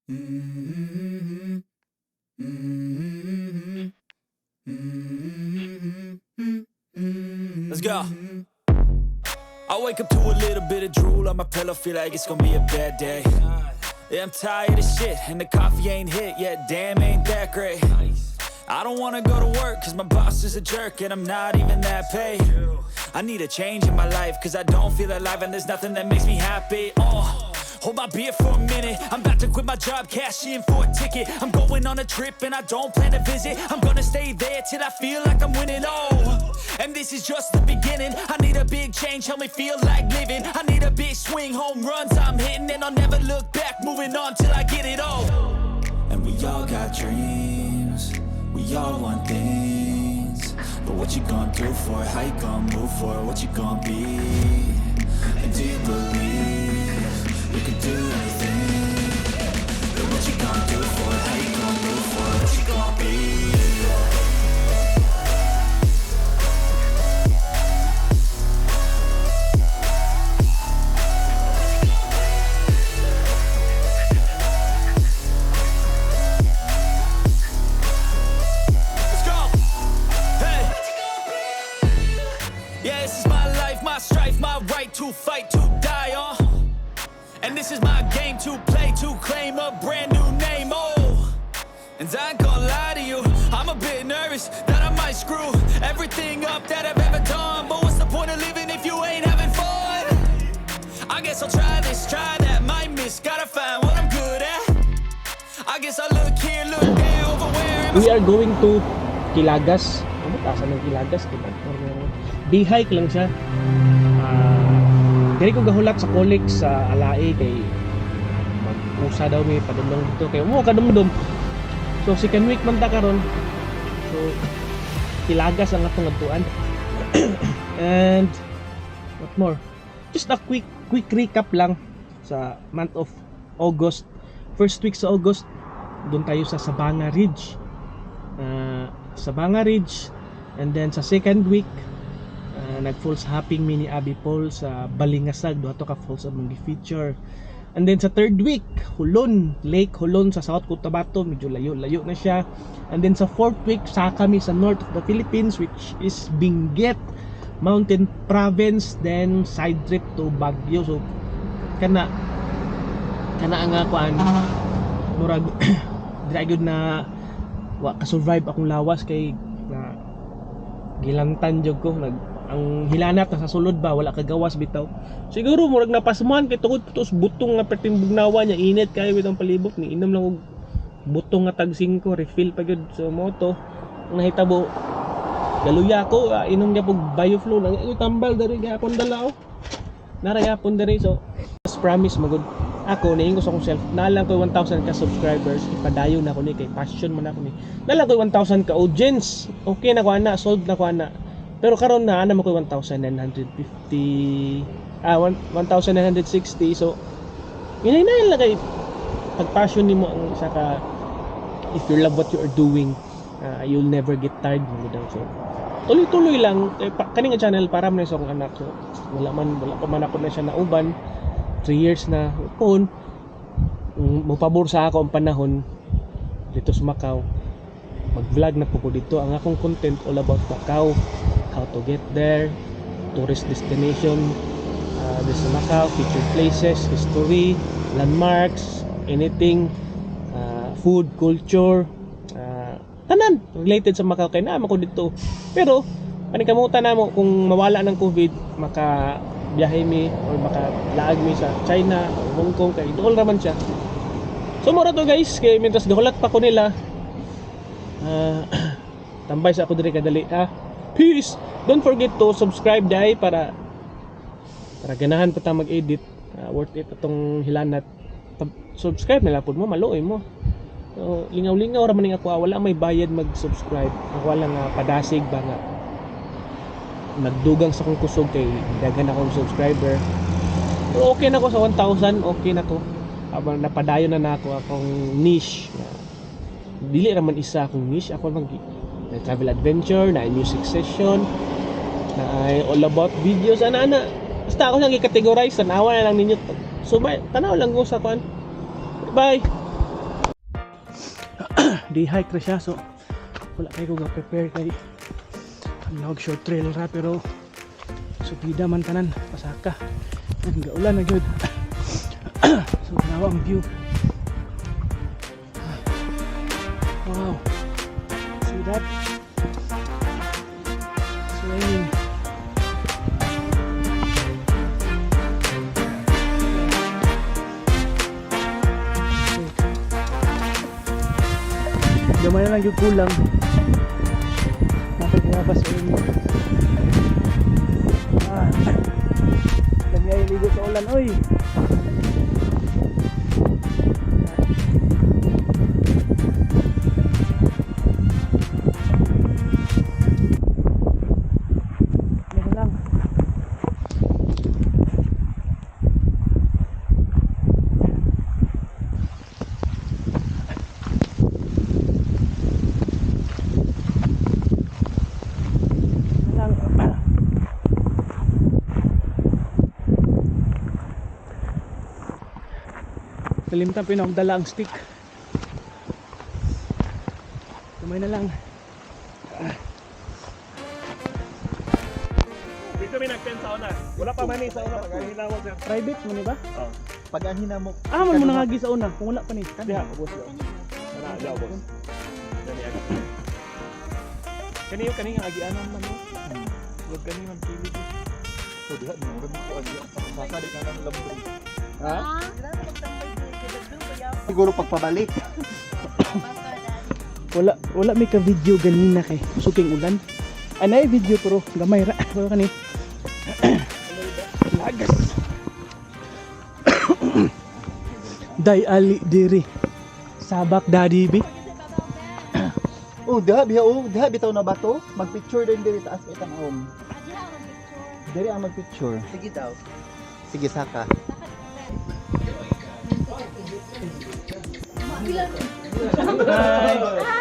Mm-hmm. Mm-hmm. Mm-hmm. Let's go. I wake up to a little bit of drool on my pillow, feel like it's gonna be a bad day. Yeah, I'm tired of shit, and the coffee ain't hit yet, damn, ain't that great. I don't wanna go to work, cause my boss is a jerk, and I'm not even that paid. I need a change in my life, cause I don't feel alive, and there's nothing that makes me happy. Hold my beer for a minute, I'm about to quit my job, cash in for a ticket. I'm going on a trip and I don't plan to visit. I'm gonna stay there till I feel like I'm winning, and this is just the beginning. I need a big change, help me feel like living. I need a big swing, home runs I'm hitting, and I'll never look back, moving on till I get it all. And we all got dreams, we all want things, but what you gonna do for it? How you gonna move for it? What you gonna be? And do you believe you can do anything? But what you gonna do for it? How you gonna move for it? What you gonna be? Let's go! Hey! Yeah, this is my life, my strife, my right to fight, to die, and this is my game to play, to claim a brand new name, and I ain't gonna lie to you, I'm a bit nervous that I might screw everything up that I've ever done. But what's the point of living if you ain't having fun? I guess I'll try this, try that, might miss, gotta find what I'm good at. I guess I'll look here, look there, over where. We are going to Kilagas. Ano tasan ng Kilagas? Bihike lang siya. Diri ko gahulat sa college sa Alae kay mag-usa daw may padumdum dito kay mo kadumdum. So second week man ta karon. So Kilagas ang atong adtuan. And what more? Just a quick recap lang sa month of August. First week sa August, doon tayo sa Sabanga Ridge. Sabanga Ridge. And then sa second week, nag-falls hopping mini Abbey Falls sa Balingasag. Doon to ka falls ang gi-feature. And then sa third week, Hulon, Lake Hulon sa South Cotabato, medyo layo na siya. And then sa fourth week, sa kami sa north of the Philippines, which is Benguet Mountain Province. Then side trip to Baguio. So kana ang kuan murag dragod na wa ka-survive akong lawas kay na gilantan jud ko ang hilanat na sa sulod ba wala kagawas bitaw. Siguro murag napasman kay tungod putos butong nga perting bugnawa niya init kay bitong palibot ni inom lang og butong nga tag 5 refill pa gyud sa moto. Ang nahitabo galuya ko inom niya pug Bioflow nang tambal diri gyapon dalaw. Narayapon diri so as promise magud ako niingon sa akong self nalang ko 1,000 ka subscribers ipadayon na ko ni kay passion man ako ni nalang ko 1,000 ka audience okay na ko ana sold na ko ana pero karon na ana mo ko 1,950 1,960 so inay lang kay pag passion nimo ang isa ka if you love what you are doing you'll never get tired mo daw so tuloy-tuloy lang kani nga channel para man sa akong anak so wala pa man ako na siya nauban 3 years na kon mopabor sa ako ang panahon dito sa Macau mag-vlog na po ko dito ang akong content all about Macau, how to get there, tourist destination dito sa Macau, featured places, history, landmarks, anything food, culture tanan related sa Macau kay naman ko dito pero panikamutan na mo kung mawala ng COVID maka biyahe mi or maka laag mi sa China o Hong Kong kay dool raman siya so mura to guys kay mientras gahulat pa ko nila tambay sa ako diri kadali peace don't forget to subscribe dai para ganahan pa ta mag-edit worth it atong hilanat subscribe na lapod mo maluoy mo so, lingaw-lingaw ra man ning ako wala may bayad mag-subscribe ako lang padasig ba nga nagdugang sa kong kusog kay daghan akong subscriber pero okay na ko sa 1,000 okay na ko habang napadayon na nako akong niche dili raman isa akong niche ako mag travel adventure na music session na all about videos ana basta ako lang i-categorize tanawa na lang ninyo so tanaw lang ko sa kuan bye day hike ra siya, so wala kayo ko prepare kay log short trail ra, pero subida man tanan pasaka ang gaulan na gyud. So nawa ang view. Wow, see that? It's raining. Gamay na lang yung kulang. Napagkabas sa inyo. Lagi ay ligo sa ulan, oy. Yan lang. Kalimtan pinakdala ang stick. Kamay na lang. Dito kami nag-tent sa una. Wala pa man sa una pag-ahina mo sir. Private mo ni ba? Oh. Pag-ahina mo. Man mo nangagi sa una kung wala pa ni. Diha, boss yo. Wala daw boss. Dali agi. Kani agianan man mo. Wag kani man pili. So diha mo rin ko agi. Sasali ka ng lambri. Ha? Siguro pagpabalik. Wala may ka video ganina kay suking ulan. Anay video pero gamay ra pero kani. Lagas. Day ali diri. Sabak daddy bi. Oh, diha bitaw na bato. Mag-picture din diri taas itang ahom. Diri ang mag-picture. Sige daw. Sige saka. Hi.